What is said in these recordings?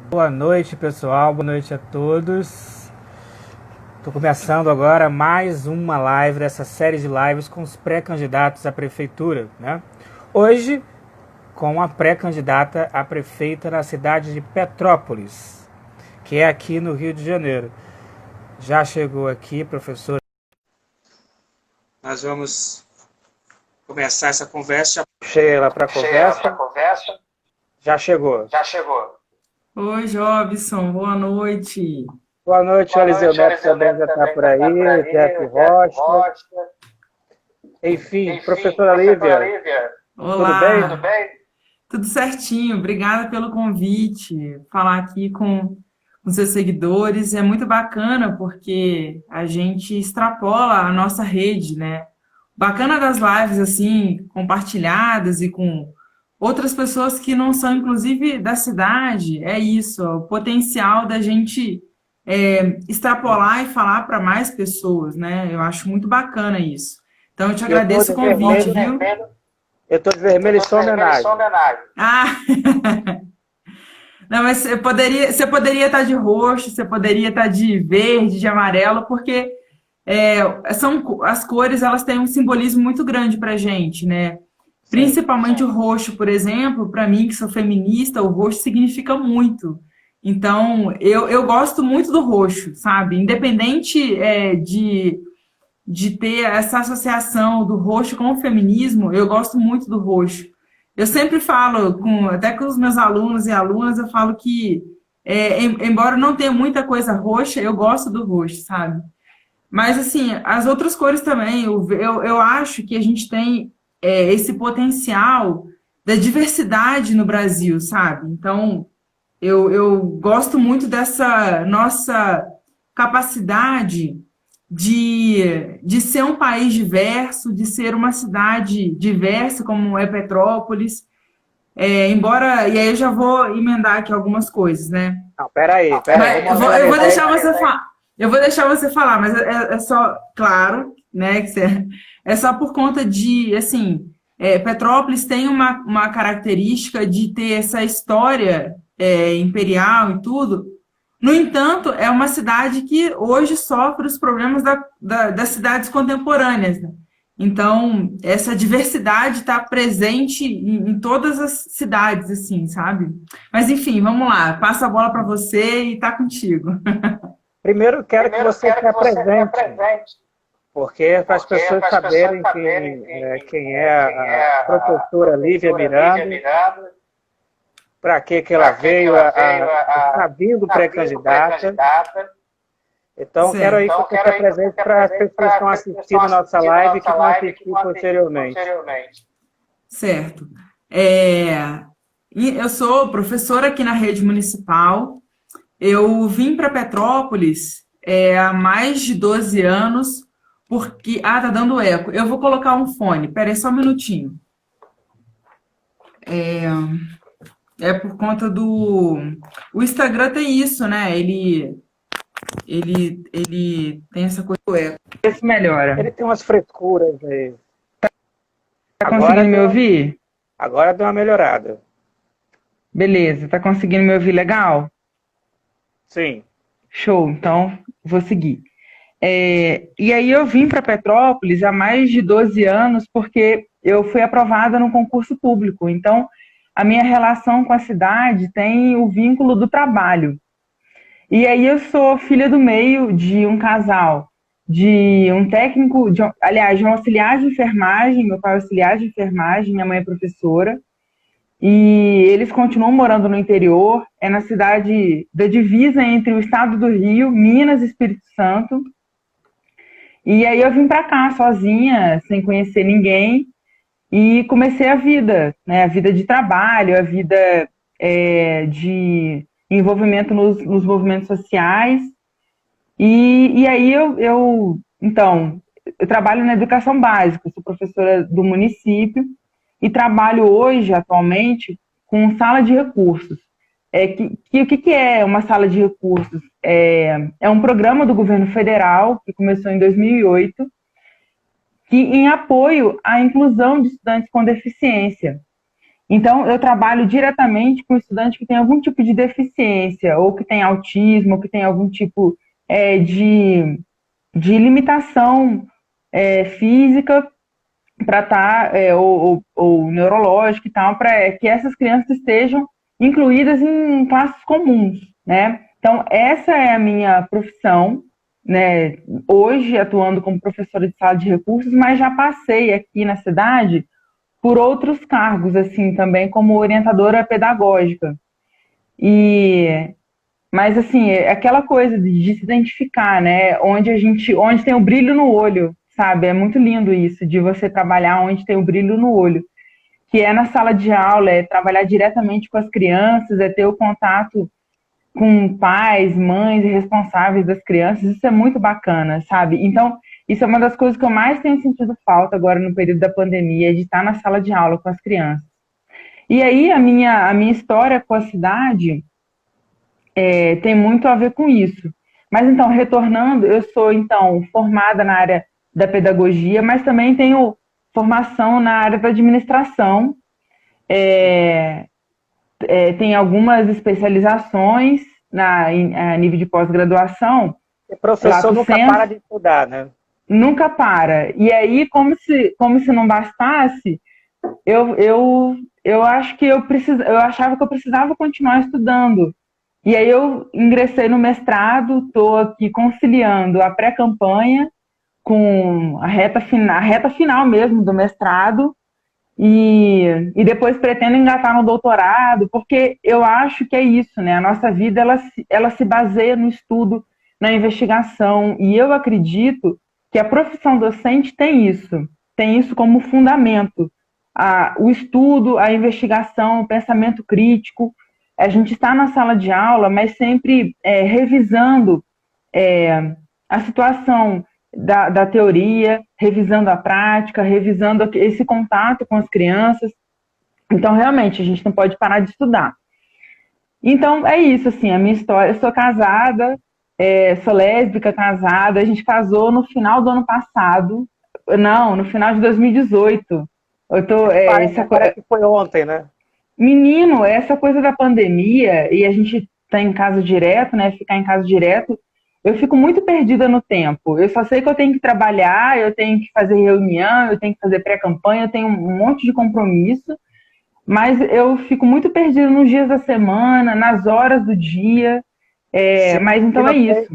Boa noite, pessoal. Boa noite a todos. Estou começando agora mais uma live dessa série de lives com os pré-candidatos à prefeitura, né? Hoje, com a pré-candidata a prefeita na cidade de Petrópolis, que é aqui no Rio de Janeiro. Já chegou aqui, professor. Nós vamos começar essa conversa. Puxei ela para a conversa. Já chegou. Oi, Jobson, boa noite. Boa noite, Eliseu Neto também já está por aí, Jeff Rocha. Enfim, professora Lívia, Olá. tudo bem? Tudo certinho, obrigada pelo convite. Falar aqui com seus seguidores é muito bacana porque a gente extrapola a nossa rede, né? Bacana das lives assim, compartilhadas e com outras pessoas que não são, inclusive, da cidade, é isso, o potencial da gente extrapolar e falar para mais pessoas, né? Eu acho muito bacana isso. Então, eu te Eu estou agradeço o de convite, vermelho, viu? eu estou de vermelho em sua homenagem. Ah, não, mas você poderia estar de roxo, você poderia estar de verde, de amarelo, porque as cores, elas têm um simbolismo muito grande para a gente, né? Sim. Principalmente o roxo, por exemplo, para mim, que sou feminista, o roxo significa muito. Então, eu gosto muito do roxo, sabe? Independente de ter essa associação do roxo com o feminismo, eu gosto muito do roxo. Eu sempre falo, até com os meus alunos e alunas, eu falo que, embora não tenha muita coisa roxa, eu gosto do roxo, sabe? Mas, assim, as outras cores também, eu acho que a gente tem esse potencial da diversidade no Brasil, sabe? Então, eu gosto muito dessa nossa capacidade de ser um país diverso, de ser uma cidade diversa, como é Petrópolis. Embora, e aí eu já vou emendar aqui algumas coisas, né? Não, peraí, Mas vamos eu vou organizar deixar isso. você falar. Eu vou deixar você falar, mas é só, claro, né? É só por conta de, assim, Petrópolis tem uma característica de ter essa história imperial e tudo. No entanto, é uma cidade que hoje sofre os problemas das cidades contemporâneas, né? Então, essa diversidade está presente em todas as cidades, assim, sabe? Mas, enfim, vamos lá. Passa a bola para você e tá contigo. Primeiro, quero que você se apresente, porque para as pessoas saberem quem é a professora Lívia Miranda, para que ela veio, está vindo pré-candidata. Então, quero aí que Certo. você se apresente para as pessoas que estão assistindo a nossa live e que vão assistir posteriormente. Certo. Eu sou professora aqui na rede municipal. Eu vim para Petrópolis há mais de 12 anos, porque. Ah, tá dando eco. Eu vou colocar um fone. Pera aí só um minutinho. É por conta do. O Instagram tem isso, né? Ele tem essa coisa do eco. Vê se melhora. Ele tem umas frescuras aí. Tá Agora conseguindo me deu, ouvir? agora deu uma melhorada. Beleza, tá conseguindo me ouvir legal? Sim. Show, então vou seguir. E aí eu vim para Petrópolis há mais de 12 anos porque eu fui aprovada no concurso público. Então, a minha relação com a cidade tem o vínculo do trabalho. E aí eu sou filha do meio de um casal, de um técnico, aliás, de um auxiliar de enfermagem, meu pai é auxiliar de enfermagem, minha mãe é professora. E eles continuam morando no interior, é na cidade da divisa entre o estado do Rio, Minas e Espírito Santo. E aí eu vim para cá sozinha, sem conhecer ninguém, e comecei a vida, né? A vida de trabalho, a vida de envolvimento nos movimentos sociais. E aí então, eu trabalho na educação básica, sou professora do município e trabalho hoje, atualmente, com sala de recursos. O que é uma sala de recursos? É um programa do governo federal que começou em 2008, que em apoio à inclusão de estudantes com deficiência. Então, eu trabalho diretamente com estudante que tem algum tipo de deficiência, ou que tem autismo, ou que tem algum tipo de limitação física para estar, ou neurológica e tal, para que essas crianças estejam incluídas em classes comuns, né? Então, essa é a minha profissão, né? Hoje, atuando como professora de sala de recursos, mas já passei aqui na cidade por outros cargos, assim, também como orientadora pedagógica. E, mas, assim, é aquela coisa de se identificar, né? Onde tem o brilho no olho, sabe? É muito lindo isso, de você trabalhar onde tem o brilho no olho, que é na sala de aula, é trabalhar diretamente com as crianças, é ter o contato com pais, mães e responsáveis das crianças. Isso é muito bacana, sabe? Então, isso é uma das coisas que eu mais tenho sentido falta agora no período da pandemia, de estar na sala de aula com as crianças. E aí, a minha história com a cidade tem muito a ver com isso. Mas, então, retornando, eu sou, então, formada na área da pedagogia, mas também tenho formação na área da administração. É, tem algumas especializações a nível de pós-graduação. O professor nunca para de estudar, né? Nunca para. E aí, como se não bastasse, eu acho que eu achava que eu precisava continuar estudando. E aí eu ingressei no mestrado, estou aqui conciliando a pré-campanha com a reta final mesmo do mestrado, e depois pretendo engatar no doutorado, porque eu acho que é isso, né? A nossa vida, ela se baseia no estudo, na investigação, e eu acredito que a profissão docente tem isso como fundamento. O estudo, a investigação, o pensamento crítico. A gente está na sala de aula, mas sempre revisando a situação da teoria, revisando a prática, revisando esse contato com as crianças. Então, realmente, a gente não pode parar de estudar. Então, é isso, assim, a minha história. Eu sou casada, sou lésbica, casada. A gente casou no final do ano passado. Não, no final de 2018. Parece que foi ontem, né? Menino, essa coisa da pandemia, e a gente tá em casa direto, né? Ficar em casa direto, eu fico muito perdida no tempo. Eu só sei que eu tenho que trabalhar, eu tenho que fazer reunião, eu tenho que fazer pré-campanha, eu tenho um monte de compromisso, mas eu fico muito perdida nos dias da semana, nas horas do dia. Mas então é isso.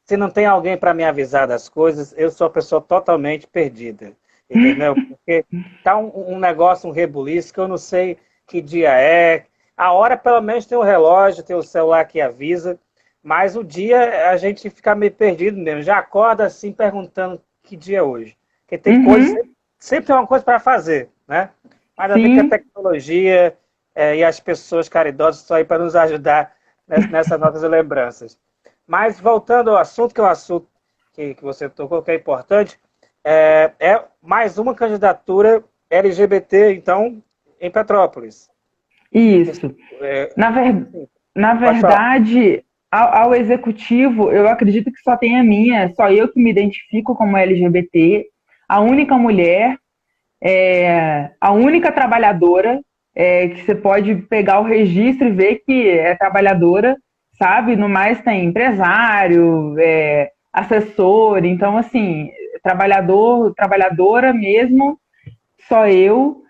Se não tem alguém para me avisar das coisas, eu sou a pessoa totalmente perdida. Entendeu? Porque tá um negócio, um rebuliço, que eu não sei que dia é. A hora, pelo menos, tem o relógio, tem o celular que avisa. Mas o dia, a gente fica meio perdido mesmo. Já acorda assim, perguntando que dia é hoje. Porque tem coisa, sempre tem uma coisa para fazer, né? Mas ainda bem que a tecnologia e as pessoas caridosas estão aí para nos ajudar nessas nossas lembranças. Mas voltando ao assunto, que é o assunto que você tocou, que é importante, é mais uma candidatura LGBT, então, em Petrópolis. Isso. Na verdade, ao executivo, eu acredito que só tem a minha, só eu que me identifico como LGBT, a única mulher, a única trabalhadora, que você pode pegar o registro e ver que é trabalhadora, sabe? No mais tem empresário, assessor, então assim, trabalhadora mesmo, só eu.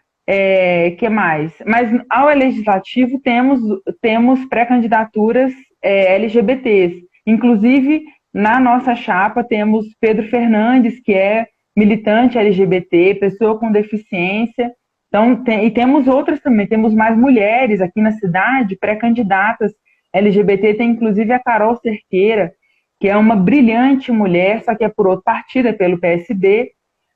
Que mais? Mas ao legislativo temos pré-candidaturas LGBTs. Inclusive, na nossa chapa temos Pedro Fernandes, que é militante LGBT, pessoa com deficiência. Então, e temos outras também, temos mais mulheres aqui na cidade, pré-candidatas LGBT, tem inclusive a Carol Cerqueira, que é uma brilhante mulher, só que é por outro partido, é pelo PSB,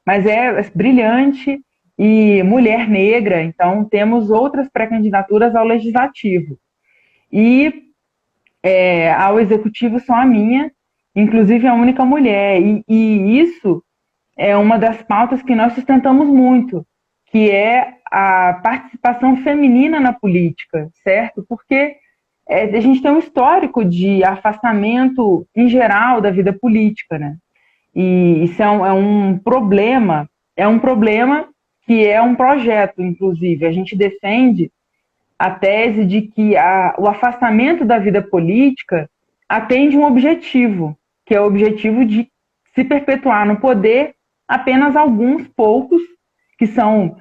mas é brilhante e mulher negra, então temos outras pré-candidaturas ao legislativo. E ao executivo só a minha, inclusive a única mulher. E isso é uma das pautas que nós sustentamos muito, que é a participação feminina na política, certo? Porque a gente tem um histórico de afastamento em geral da vida política, né? E isso é um problema que é um projeto, inclusive. A gente defende a tese de que o afastamento da vida política atende um objetivo, que é o objetivo de se perpetuar no poder apenas alguns poucos, que são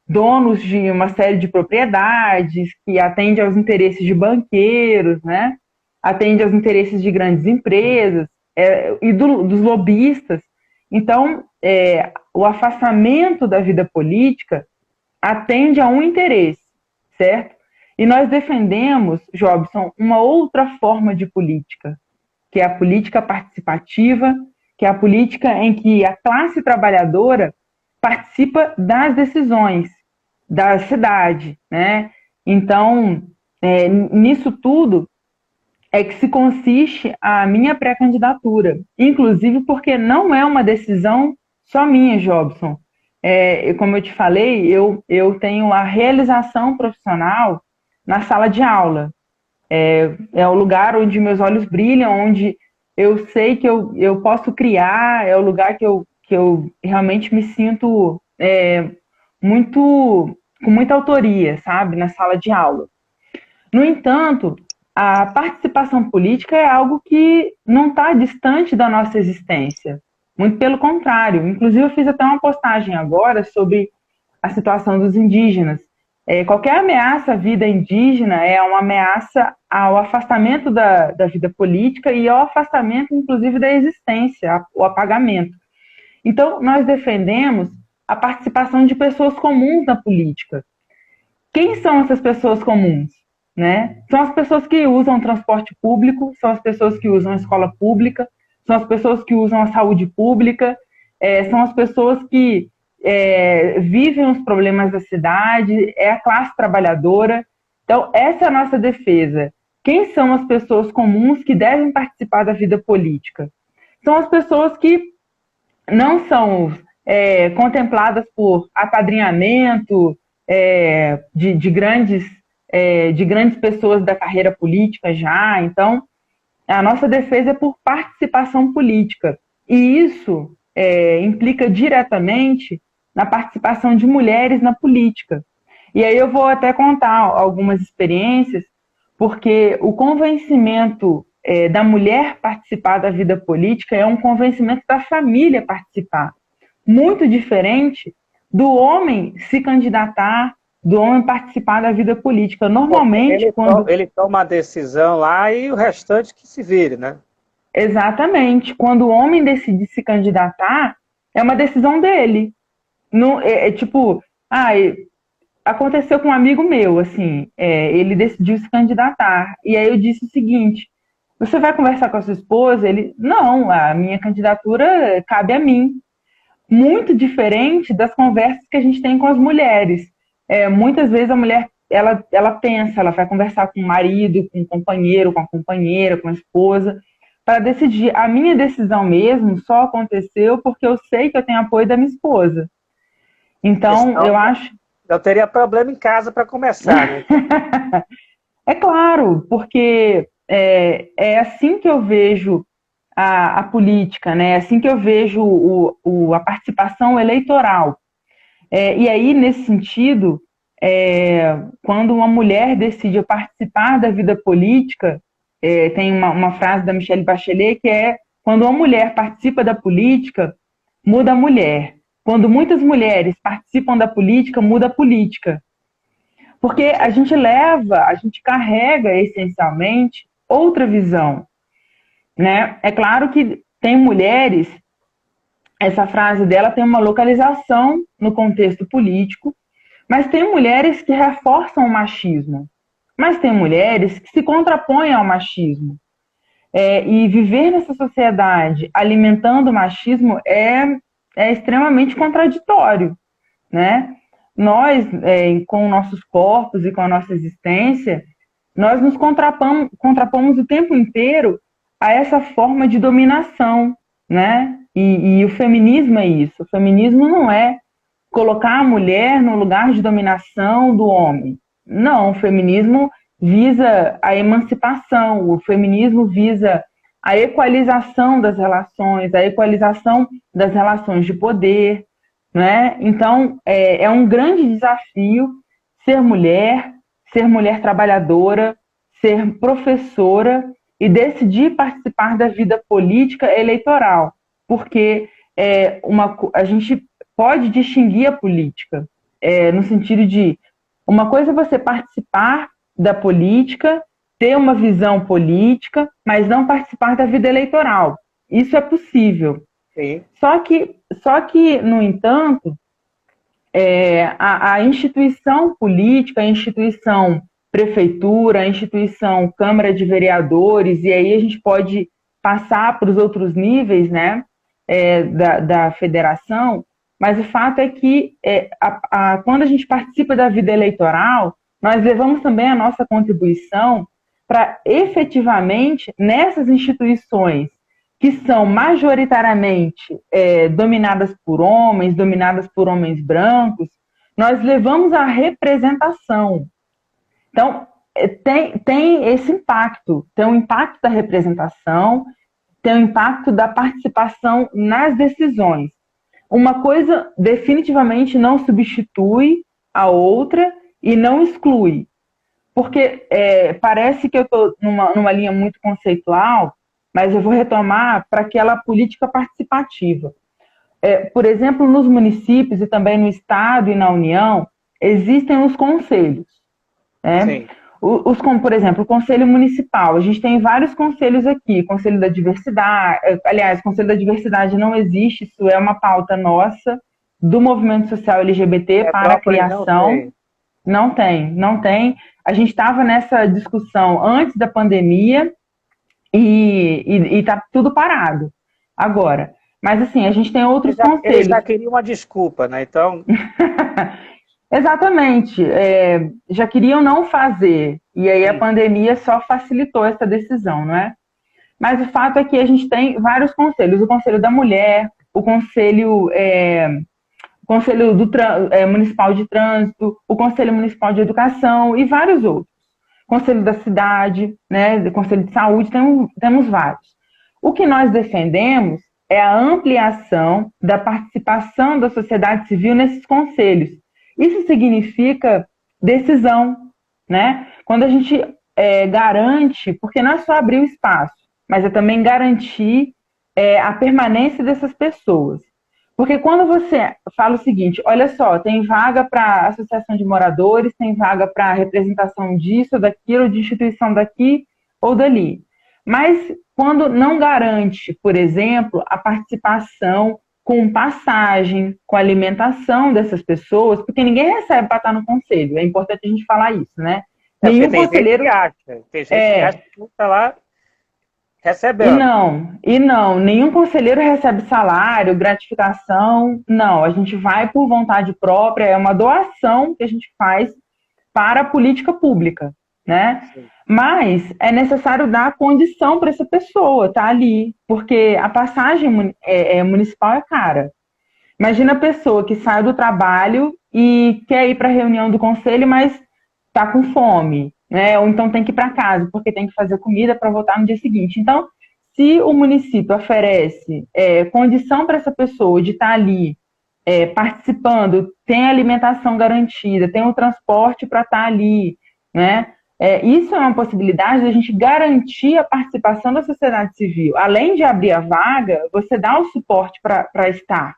donos de uma série de propriedades, que atende aos interesses de banqueiros, né? Atende aos interesses de grandes empresas e dos lobistas. Então, o afastamento da vida política atende a um interesse, certo? E nós defendemos, Jobson, uma outra forma de política, que é a política participativa, que é a política em que a classe trabalhadora participa das decisões da cidade, né? Então, nisso tudo é que se consiste a minha pré-candidatura, inclusive porque não é uma decisão só minha, Jobson. Como eu te falei, eu tenho a realização profissional na sala de aula. É o lugar onde meus olhos brilham, onde eu sei que eu posso criar, é o lugar que eu realmente me sinto com muita autoria, sabe, na sala de aula. No entanto, a participação política é algo que não está distante da nossa existência. Muito pelo contrário. Inclusive, eu fiz até uma postagem agora sobre a situação dos indígenas. Qualquer ameaça à vida indígena é uma ameaça ao afastamento da vida política e ao afastamento, inclusive, da existência, o apagamento. Então, nós defendemos a participação de pessoas comuns na política. Quem são essas pessoas comuns? Né? São as pessoas que usam transporte público, são as pessoas que usam a escola pública, são as pessoas que usam a saúde pública, são as pessoas que vivem os problemas da cidade, é a classe trabalhadora. Então, essa é a nossa defesa. Quem são as pessoas comuns que devem participar da vida política? São as pessoas que não são contempladas por apadrinhamento de grandes pessoas da carreira política já. Então, a nossa defesa é por participação política. E isso implica diretamente na participação de mulheres na política. E aí eu vou até contar algumas experiências, porque o convencimento da mulher participar da vida política é um convencimento da família participar. Muito diferente do homem se candidatar, do homem participar da vida política. Normalmente, ele toma a decisão lá e o restante que se vire, né? Exatamente. Quando o homem decide se candidatar, é uma decisão dele. Não, aconteceu com um amigo meu, assim, ele decidiu se candidatar. E aí eu disse o seguinte: você vai conversar com a sua esposa? Ele, não, a minha candidatura cabe a mim. Muito diferente das conversas que a gente tem com as mulheres. Muitas vezes a mulher, ela pensa, ela vai conversar com o marido, com o companheiro, com a companheira, com a esposa, para decidir. A minha decisão mesmo só aconteceu porque eu sei que eu tenho apoio da minha esposa. Então, eu acho... Eu teria problema em casa para começar, né? É claro, porque é assim que eu vejo a política, né? É assim que eu vejo a participação eleitoral. E aí, nesse sentido, quando uma mulher decide participar da vida política, tem uma frase da Michelle Bachelet que é: quando uma mulher participa da política, muda a mulher. Quando muitas mulheres participam da política, muda a política. Porque a gente carrega essencialmente outra visão, né? É claro que tem mulheres, essa frase dela tem uma localização no contexto político, mas tem mulheres que reforçam o machismo, mas tem mulheres que se contrapõem ao machismo. E viver nessa sociedade alimentando o machismo é extremamente contraditório, né? Nós, com nossos corpos e com a nossa existência, nós nos contrapomos o tempo inteiro a essa forma de dominação, né? E o feminismo é isso. O feminismo não é colocar a mulher no lugar de dominação do homem. Não, o feminismo visa a emancipação, o feminismo visa a equalização das relações, a equalização das relações de poder, né? Então, é um grande desafio ser mulher trabalhadora, ser professora e decidir participar da vida política eleitoral, porque a gente pode distinguir a política, no sentido de uma coisa é você participar da política, ter uma visão política, mas não participar da vida eleitoral. Isso é possível. Sim. Só que no entanto, a instituição política, a instituição prefeitura, a instituição Câmara de Vereadores, e aí a gente pode passar para os outros níveis, né, da federação, mas o fato é que quando a gente participa da vida eleitoral, nós levamos também a nossa contribuição para efetivamente nessas instituições que são majoritariamente dominadas por homens brancos, nós levamos a representação. Então, tem esse impacto, tem o impacto da representação, tem o impacto da participação nas decisões. Uma coisa definitivamente não substitui a outra e não exclui. Porque parece que eu estou numa linha muito conceitual, mas eu vou retomar para aquela política participativa. Por exemplo, nos municípios e também no Estado e na União, existem os conselhos. Né? Como, por exemplo, o Conselho Municipal. A gente tem vários conselhos aqui. Conselho da Diversidade. Aliás, Conselho da Diversidade não existe, isso é uma pauta nossa, do movimento social LGBT para a criação. Não tem. A gente estava nessa discussão antes da pandemia e está tudo parado agora. Mas, assim, a gente tem outros conselhos. Eles já queriam uma desculpa, né? Então... Exatamente. Já queriam não fazer. E aí a pandemia ssó facilitou essa decisão, não é? Mas o fato é que a gente tem vários conselhos. O Conselho da Mulher, o Conselho Municipal de Trânsito, o Conselho Municipal de Educação e vários outros. Conselho da Cidade, né, Conselho de Saúde, temos vários. O que nós defendemos é a ampliação da participação da sociedade civil nesses conselhos. Isso significa decisão, né? Quando a gente garante, porque não é só abrir o espaço, mas é também garantir a permanência dessas pessoas. Porque quando você fala o seguinte, olha só, tem vaga para associação de moradores, tem vaga para representação disso, daquilo, de instituição daqui ou dali. Mas quando não garante, por exemplo, a participação com passagem, com alimentação dessas pessoas, porque ninguém recebe para estar no conselho, é importante a gente falar isso, né? Nenhum conselheiro tem gente que acha que está lá recebendo. E não, nenhum conselheiro recebe salário, gratificação, não, a gente vai por vontade própria, é uma doação que a gente faz para a política pública, né? Sim. Mas é necessário dar condição para essa pessoa estar ali, porque a passagem municipal é cara. Imagina a pessoa que sai do trabalho e quer ir para a reunião do conselho, mas está com fome, né? Ou então tem que ir para casa, porque tem que fazer comida para voltar no dia seguinte. Então, se o município oferece condição para essa pessoa de estar ali participando, tem alimentação garantida, tem o transporte para estar ali, né? Isso é uma possibilidade de a gente garantir a participação da sociedade civil. Além de abrir a vaga, você dá o suporte para estar.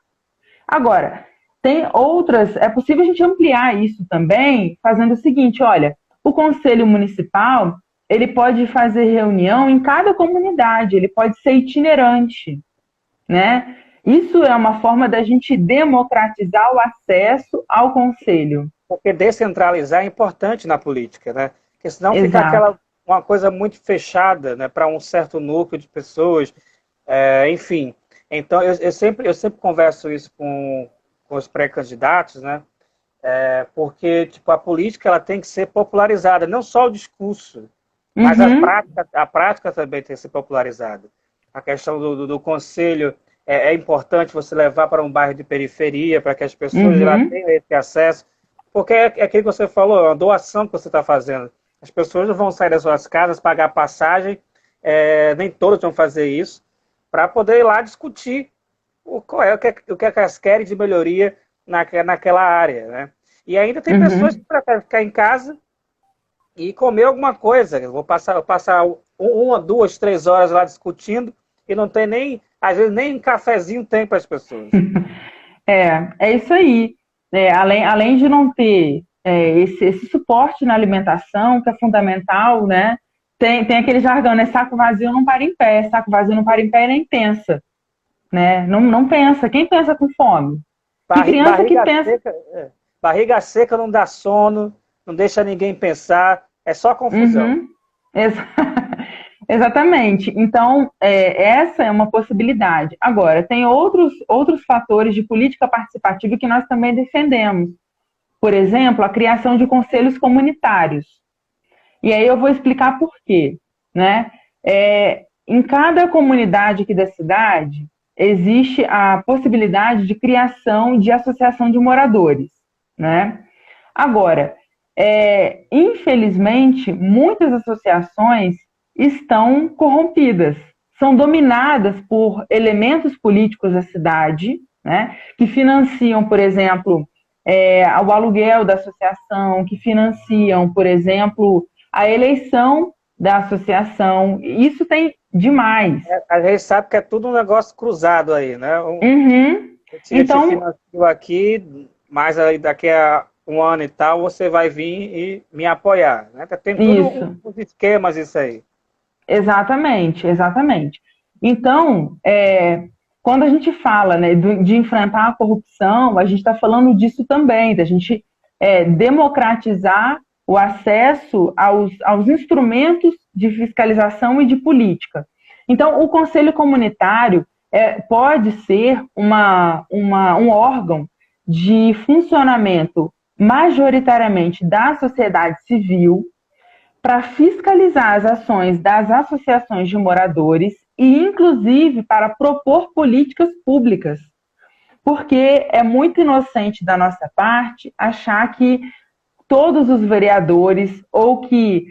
Agora, tem outras, é possível a gente ampliar isso também, fazendo o seguinte, olha, o Conselho Municipal, ele pode fazer reunião em cada comunidade, ele pode ser itinerante, né? Isso é uma forma da gente democratizar o acesso ao Conselho. Porque descentralizar é importante na política, né? Porque senão fica uma coisa muito fechada, né, para um certo núcleo de pessoas, enfim. Então, eu sempre converso isso com os pré-candidatos, né? Porque tipo, a política ela tem que ser popularizada, não só o discurso, mas a prática também tem que ser popularizada. A questão do conselho é importante você levar para um bairro de periferia, para que as pessoas lá tenham esse acesso, porque é aquilo que você falou, é uma doação que você está fazendo. As pessoas não vão sair das suas casas, pagar passagem, nem todos vão fazer isso, para poder ir lá discutir o que elas querem de melhoria naquela área, né? E ainda tem pessoas que preferem ficar em casa e comer alguma coisa. Eu vou passar 1, 2, 3 horas lá discutindo e não tem nem, às vezes, nem um cafezinho tem para as pessoas. É isso aí. Além de não ter esse suporte na alimentação, que é fundamental, né? Tem aquele jargão, né? Saco vazio não para em pé, saco vazio não para em pé e nem pensa, né? Não pensa. Quem pensa com fome? Que criança que pensa... Barriga seca não dá sono, não deixa ninguém pensar, é só confusão. Exatamente. Então, essa é uma possibilidade. Agora, tem outros fatores de política participativa que nós também defendemos. Por exemplo, a criação de conselhos comunitários. E aí eu vou explicar por quê, né? Em cada comunidade aqui da cidade, existe a possibilidade de criação de associação de moradores, né? Agora, infelizmente, muitas associações estão corrompidas, são dominadas por elementos políticos da cidade, né, que financiam, por exemplo, o aluguel da associação, que financiam, por exemplo, a eleição da associação. Isso tem demais. A gente sabe que é tudo um negócio cruzado aí, né? Então, te financiou aqui, mas aí daqui a um ano e tal, você vai vir e me apoiar, né? Tem tudo uns esquemas isso aí. Exatamente. Então, quando a gente fala, né, de enfrentar a corrupção, a gente está falando disso também, da gente democratizar o acesso aos instrumentos de fiscalização e de política. Então, o Conselho Comunitário pode ser um órgão de funcionamento majoritariamente da sociedade civil, para fiscalizar as ações das associações de moradores e, inclusive, para propor políticas públicas. Porque é muito inocente da nossa parte achar que todos os vereadores ou que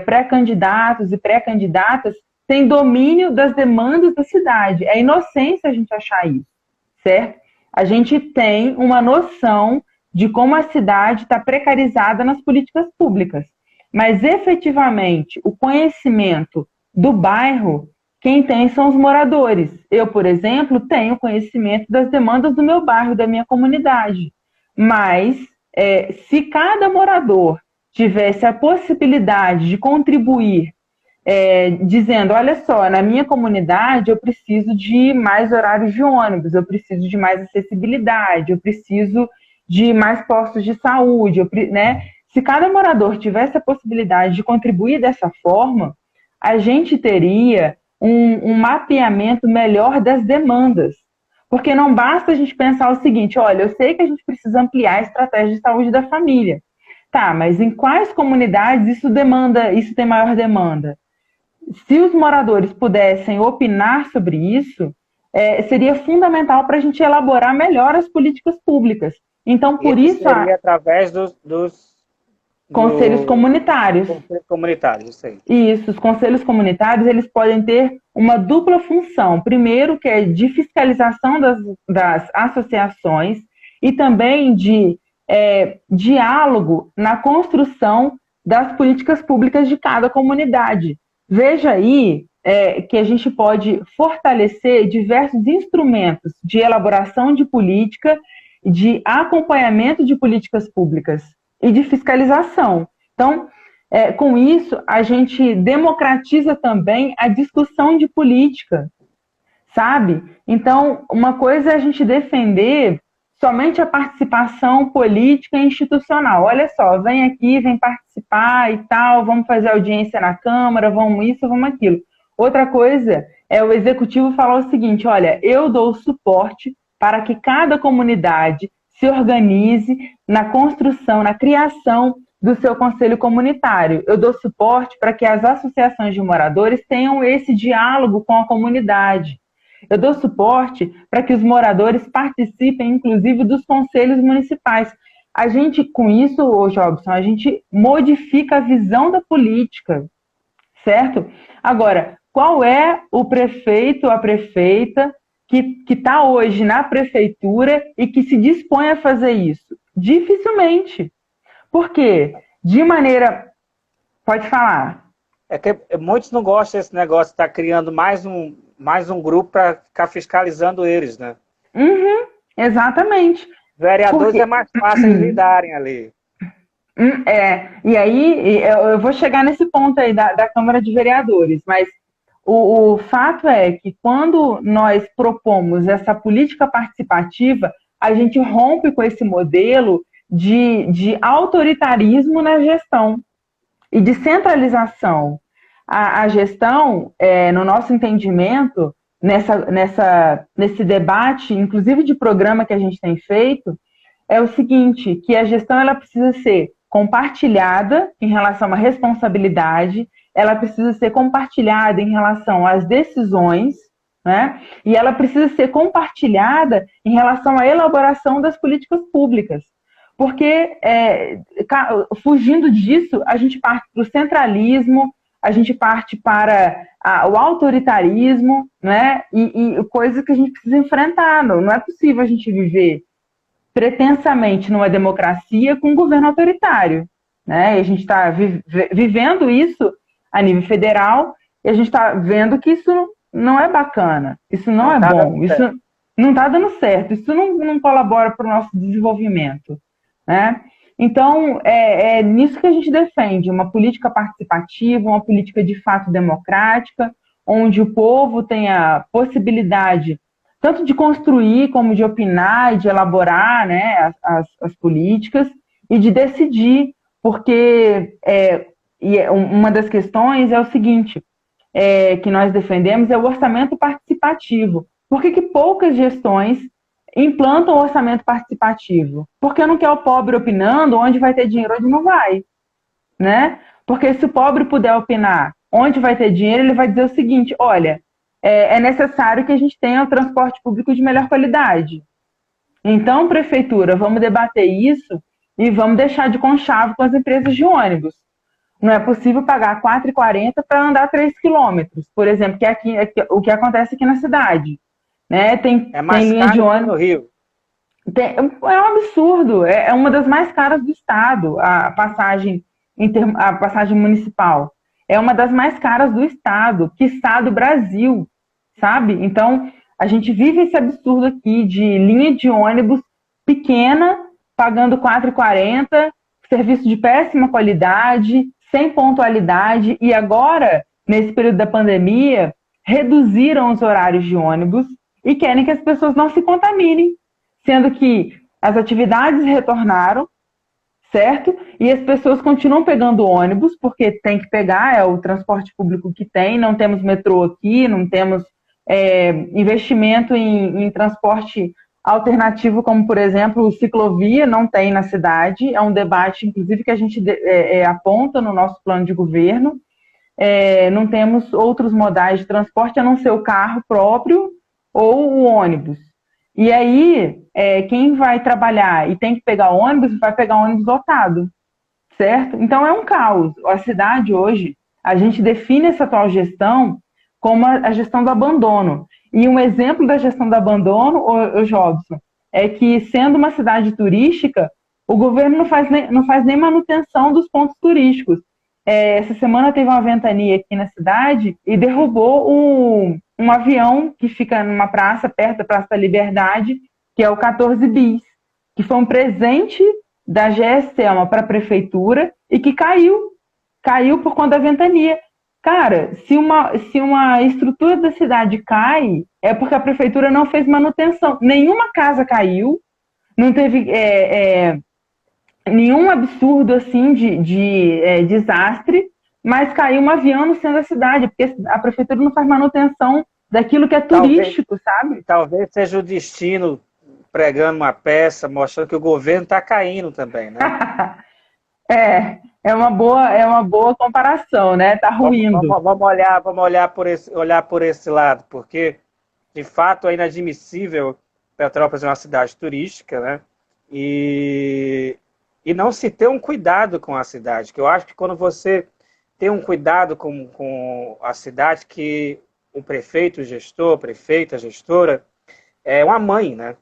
pré-candidatos e pré-candidatas têm domínio das demandas da cidade. É inocência a gente achar isso, certo? A gente tem uma noção de como a cidade está precarizada nas políticas públicas. Mas, efetivamente, o conhecimento do bairro, quem tem são os moradores. Eu, por exemplo, tenho conhecimento das demandas do meu bairro, da minha comunidade. Mas, se cada morador tivesse a possibilidade de contribuir, dizendo, olha só, na minha comunidade eu preciso de mais horários de ônibus, eu preciso de mais acessibilidade, eu preciso de mais postos de saúde, né? Se cada morador tivesse a possibilidade de contribuir dessa forma, a gente teria um mapeamento melhor das demandas. Porque não basta a gente pensar o seguinte, olha, eu sei que a gente precisa ampliar a estratégia de saúde da família. Tá, mas em quais comunidades isso tem maior demanda? Se os moradores pudessem opinar sobre isso, seria fundamental para a gente elaborar melhor as políticas públicas. Então, por isso... seria através dos conselhos comunitários. Conselhos comunitários, isso aí. Isso, os conselhos comunitários, eles podem ter uma dupla função. Primeiro, que é de fiscalização das associações e também de diálogo na construção das políticas públicas de cada comunidade. Veja aí que a gente pode fortalecer diversos instrumentos de elaboração de política, de acompanhamento de políticas públicas e de fiscalização. Então, com isso, a gente democratiza também a discussão de política, sabe? Então, uma coisa é a gente defender somente a participação política e institucional. Olha só, vem aqui, vem participar e tal, vamos fazer audiência na Câmara, vamos isso, vamos aquilo. Outra coisa é o executivo falar o seguinte, olha, eu dou suporte para que cada comunidade se organize na construção, na criação do seu conselho comunitário. Eu dou suporte para que as associações de moradores tenham esse diálogo com a comunidade. Eu dou suporte para que os moradores participem, inclusive, dos conselhos municipais. A gente, com isso, Jobson, a gente modifica a visão da política, certo? Agora, qual é o prefeito, a prefeita que está hoje na prefeitura e que se dispõe a fazer isso? Dificilmente. Por quê? De maneira... Pode falar. É que muitos não gostam desse negócio de estar criando mais um grupo para ficar fiscalizando eles, né? Uhum, exatamente. Vereadores Porque... é mais fácil eles lidarem ali. E aí eu vou chegar nesse ponto aí da Câmara de Vereadores, mas o fato é que quando nós propomos essa política participativa, a gente rompe com esse modelo de autoritarismo na gestão e de centralização. A gestão, no nosso entendimento, nesse debate, inclusive de programa que a gente tem feito, é o seguinte, que a gestão ela precisa ser compartilhada em relação à responsabilidade, ela precisa ser compartilhada em relação às decisões, né? E ela precisa ser compartilhada em relação à elaboração das políticas públicas. Porque, fugindo disso, a gente parte para o centralismo, a gente parte para o autoritarismo, né? E coisas que a gente precisa enfrentar. Não é possível a gente viver pretensamente numa democracia com um governo autoritário, né? E a gente está vivendo isso a nível federal e a gente está vendo que isso não é bacana, isso não é bom, isso não está dando certo, isso não colabora para o nosso desenvolvimento, né? Então, é nisso que a gente defende, uma política participativa, uma política de fato democrática, onde o povo tenha possibilidade tanto de construir, como de opinar e de elaborar, né, as políticas e de decidir, porque uma das questões é o seguinte, que nós defendemos é o orçamento participativo. Por que poucas gestões implantam o orçamento participativo? Porque não quer o pobre opinando onde vai ter dinheiro, onde não vai, né? Porque se o pobre puder opinar onde vai ter dinheiro, ele vai dizer o seguinte, olha, é necessário que a gente tenha o transporte público de melhor qualidade. Então, prefeitura, vamos debater isso e vamos deixar de conchavo com as empresas de ônibus. Não é possível pagar R$ 4,40 para andar 3 quilômetros, por exemplo, que é o que acontece aqui na cidade. Né? Tem linha de ônibus no Rio. É um absurdo, é uma das mais caras do estado, a passagem municipal. É uma das mais caras do estado, quiçá do Brasil, sabe? Então, a gente vive esse absurdo aqui de linha de ônibus pequena, pagando R$ 4,40, serviço de péssima qualidade, sem pontualidade, e agora, nesse período da pandemia, reduziram os horários de ônibus e querem que as pessoas não se contaminem, sendo que as atividades retornaram, certo? E as pessoas continuam pegando ônibus, porque tem que pegar, é o transporte público que tem, não temos metrô aqui, não temos investimento em transporte alternativo, como, por exemplo, ciclovia, não tem na cidade, é um debate, inclusive, que a gente aponta no nosso plano de governo, não temos outros modais de transporte, a não ser o carro próprio ou o ônibus. E aí, quem vai trabalhar e tem que pegar ônibus, vai pegar ônibus lotado, certo? Então é um caos. A cidade hoje, a gente define essa atual gestão como a gestão do abandono. E um exemplo da gestão do abandono, o Jobson, é que sendo uma cidade turística, o governo não faz nem manutenção dos pontos turísticos. Essa semana teve uma ventania aqui na cidade e derrubou um avião que fica numa praça, perto da Praça da Liberdade, que é o 14 Bis, que foi um presente da GSELMA para a prefeitura e que caiu por conta da ventania. Cara, se uma estrutura da cidade cai, é porque a prefeitura não fez manutenção. Nenhuma casa caiu, não teve nenhum absurdo assim de desastre, mas caiu um avião no centro da cidade, porque a prefeitura não faz manutenção daquilo que é turístico, sabe? Talvez seja o destino pregando uma peça, mostrando que o governo está caindo também, né? É uma boa comparação, né? Tá ruindo. Vamos olhar por esse lado, porque de fato é inadmissível Petrópolis é uma cidade turística, né? E não se ter um cuidado com a cidade, que eu acho que quando você tem um cuidado com a cidade, que o prefeito, o gestor, a prefeita, a gestora, é uma mãe, né?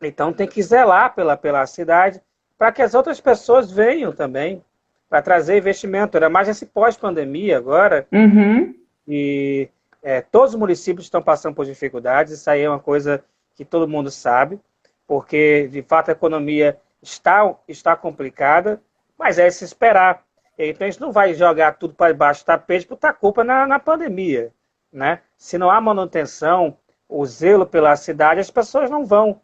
Então tem que zelar pela cidade para que as outras pessoas venham também, para trazer investimento. Era mais esse pós-pandemia agora, Uhum. e todos os municípios estão passando por dificuldades, isso aí é uma coisa que todo mundo sabe, porque de fato a economia está complicada, mas é se esperar. Então a gente não vai jogar tudo para debaixo do tapete por botar culpa na pandemia, né? Se não há manutenção, o zelo pela cidade, as pessoas não vão.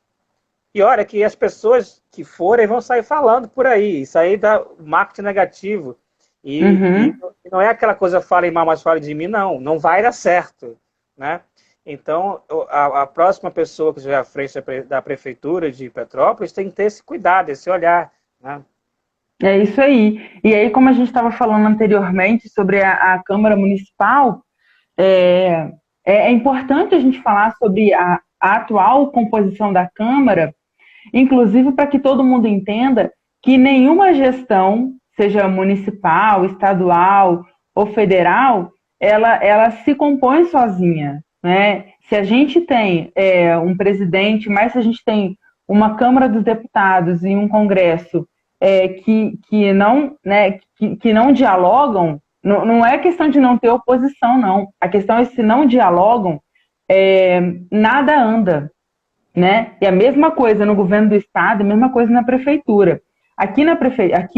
E olha que as pessoas que forem vão sair falando por aí. Isso aí dá marketing negativo. E Uhum. não é aquela coisa, falem mal, mas falem de mim, não. Não vai dar certo, né? Então, a próxima pessoa que estiver à frente da prefeitura de Petrópolis tem que ter esse cuidado, esse olhar, né? É isso aí. E aí, como a gente estava falando anteriormente sobre a Câmara Municipal, é, é importante a gente falar sobre a atual composição da Câmara, inclusive para que todo mundo entenda que nenhuma gestão, seja municipal, estadual ou federal, ela se compõe sozinha, né? Se a gente tem um presidente, mas se a gente tem uma Câmara dos Deputados e um Congresso que não, né, que não dialogam, não é questão de não ter oposição, não. A questão é se não dialogam, nada anda, né? E a mesma coisa no governo do estado, a mesma coisa na prefeitura. Aqui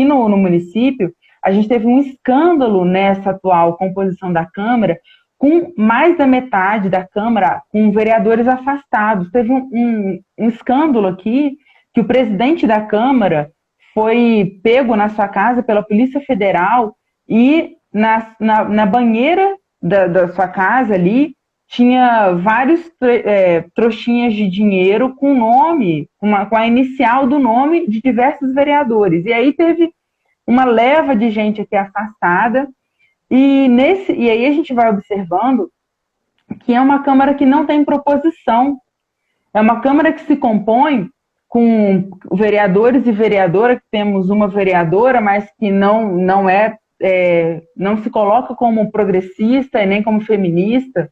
no município, a gente teve um escândalo nessa atual composição da Câmara, com mais da metade da Câmara com vereadores afastados. Teve um escândalo aqui que o presidente da Câmara foi pego na sua casa pela Polícia Federal e na banheira da sua casa ali tinha vários trouxinhas de dinheiro com nome, com a inicial do nome de diversos vereadores. E aí teve uma leva de gente aqui afastada, e aí a gente vai observando que é uma Câmara que não tem proposição. É uma Câmara que se compõe com vereadores e vereadora, que temos uma vereadora, mas que não se coloca como progressista e nem como feminista,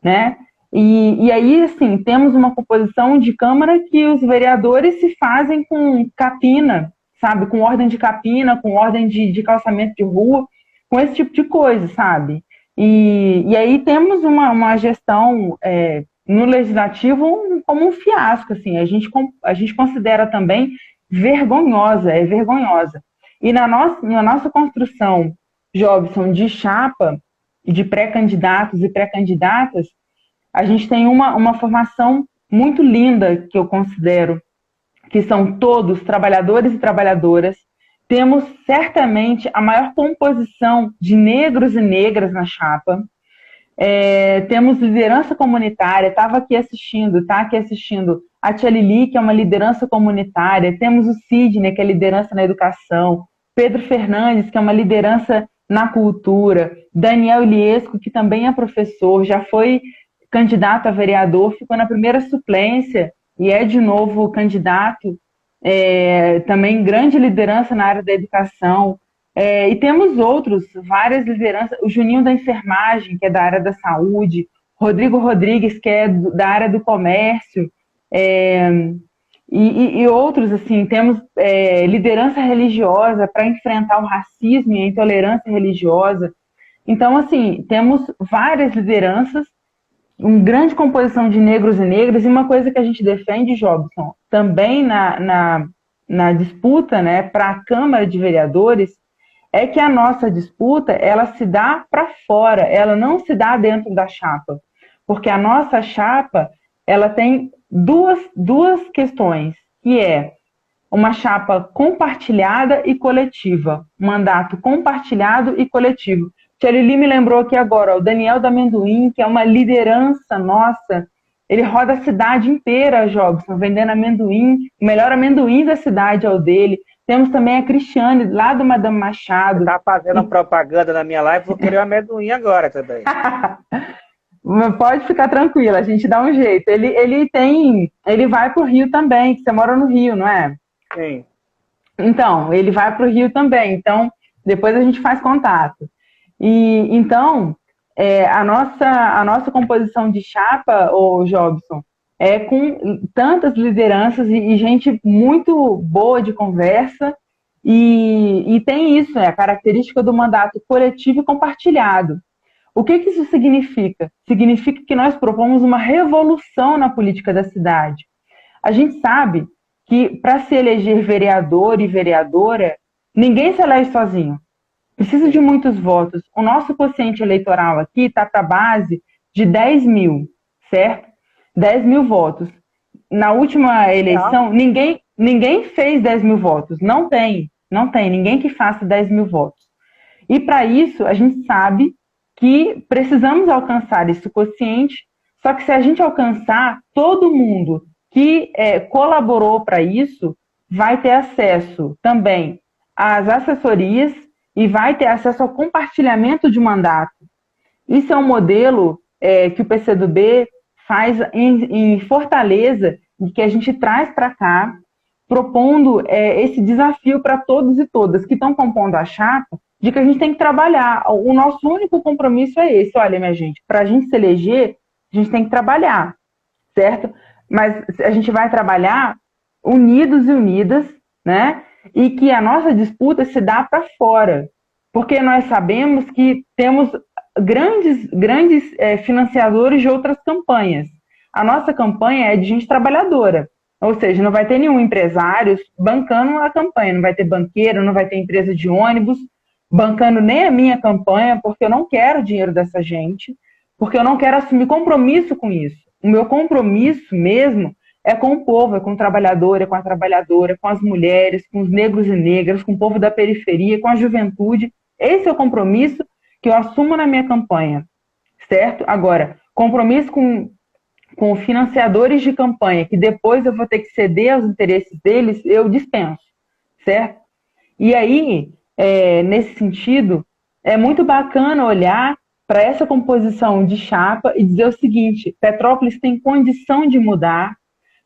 né? E aí, assim, temos uma composição de Câmara que os vereadores se fazem com capina, sabe? Com ordem de capina, com ordem de calçamento de rua, com esse tipo de coisa, sabe? E aí temos uma gestão no legislativo como um fiasco, assim. A gente considera também vergonhosa, é vergonhosa. E na nossa construção, Jobson, de chapa, de pré-candidatos e pré-candidatas, a gente tem uma formação muito linda, que eu considero, que são todos trabalhadores e trabalhadoras. Temos certamente a maior composição de negros e negras na chapa. Temos liderança comunitária, está aqui assistindo a Tia Lili, que é uma liderança comunitária, temos o Sidney, que é liderança na educação, Pedro Fernandes, que é uma liderança na cultura, Daniel Iliesco, que também é professor, já foi candidato a vereador, ficou na primeira suplência e é de novo candidato, também grande liderança na área da educação. E temos várias lideranças, o Juninho da enfermagem, que é da área da saúde, Rodrigo Rodrigues, que é da área do comércio, e outros, assim, temos liderança religiosa para enfrentar o racismo e a intolerância religiosa. Então, assim, temos várias lideranças, uma grande composição de negros e negras, e uma coisa que a gente defende, Jobson, também na disputa, né, para a Câmara de Vereadores, é que a nossa disputa, ela se dá para fora, ela não se dá dentro da chapa, porque a nossa chapa, ela tem duas questões, que é uma chapa compartilhada e coletiva, mandato compartilhado e coletivo. Tia Lili me lembrou aqui agora, o Daniel da Amendoim, que é uma liderança nossa, ele roda a cidade inteira, Jobson, vendendo amendoim, o melhor amendoim da cidade é o dele. Temos também a Cristiane, lá do Madame Machado. Tá fazendo propaganda na minha live, vou querer um amendoim agora também. Pode ficar tranquila, a gente dá um jeito. Ele vai para o Rio também, que você mora no Rio, não é? Sim. Então, ele vai para o Rio também. Então, depois a gente faz contato. E então, a nossa composição de chapa, ô Jobson, com tantas lideranças e gente muito boa de conversa, e tem isso, a característica do mandato coletivo e compartilhado. O que isso significa? Significa que nós propomos uma revolução na política da cidade. A gente sabe que para se eleger vereador e vereadora, ninguém se elege sozinho. Precisa de muitos votos. O nosso quociente eleitoral aqui está para a base de 10 mil, certo? 10 mil votos. Na última eleição, ninguém fez 10 mil votos. Não tem ninguém que faça 10 mil votos. E para isso, a gente sabe que precisamos alcançar esse quociente, só que se a gente alcançar, todo mundo que colaborou para isso vai ter acesso também às assessorias e vai ter acesso ao compartilhamento de mandato. Isso é um modelo que o PCdoB faz em Fortaleza e que a gente traz para cá, propondo esse desafio para todos e todas que estão compondo a chapa, de que a gente tem que trabalhar. O nosso único compromisso é esse. Olha, minha gente, para a gente se eleger, a gente tem que trabalhar, certo? Mas a gente vai trabalhar unidos e unidas, né? E que a nossa disputa se dá para fora, porque nós sabemos que temos grandes financiadores de outras campanhas. A nossa campanha é de gente trabalhadora, ou seja, não vai ter nenhum empresário bancando a campanha, não vai ter banqueiro, não vai ter empresa de ônibus bancando nem a minha campanha, porque eu não quero o dinheiro dessa gente, porque eu não quero assumir compromisso com isso. O meu compromisso mesmo é com o povo, é com o trabalhador, é com a trabalhadora, com as mulheres, com os negros e negras, com o povo da periferia, com a juventude. Esse é o compromisso que eu assumo na minha campanha, certo? Agora, compromisso com financiadores de campanha, que depois eu vou ter que ceder aos interesses deles, eu dispenso, certo? E aí, nesse sentido, é muito bacana olhar para essa composição de chapa e dizer o seguinte: Petrópolis tem condição de mudar,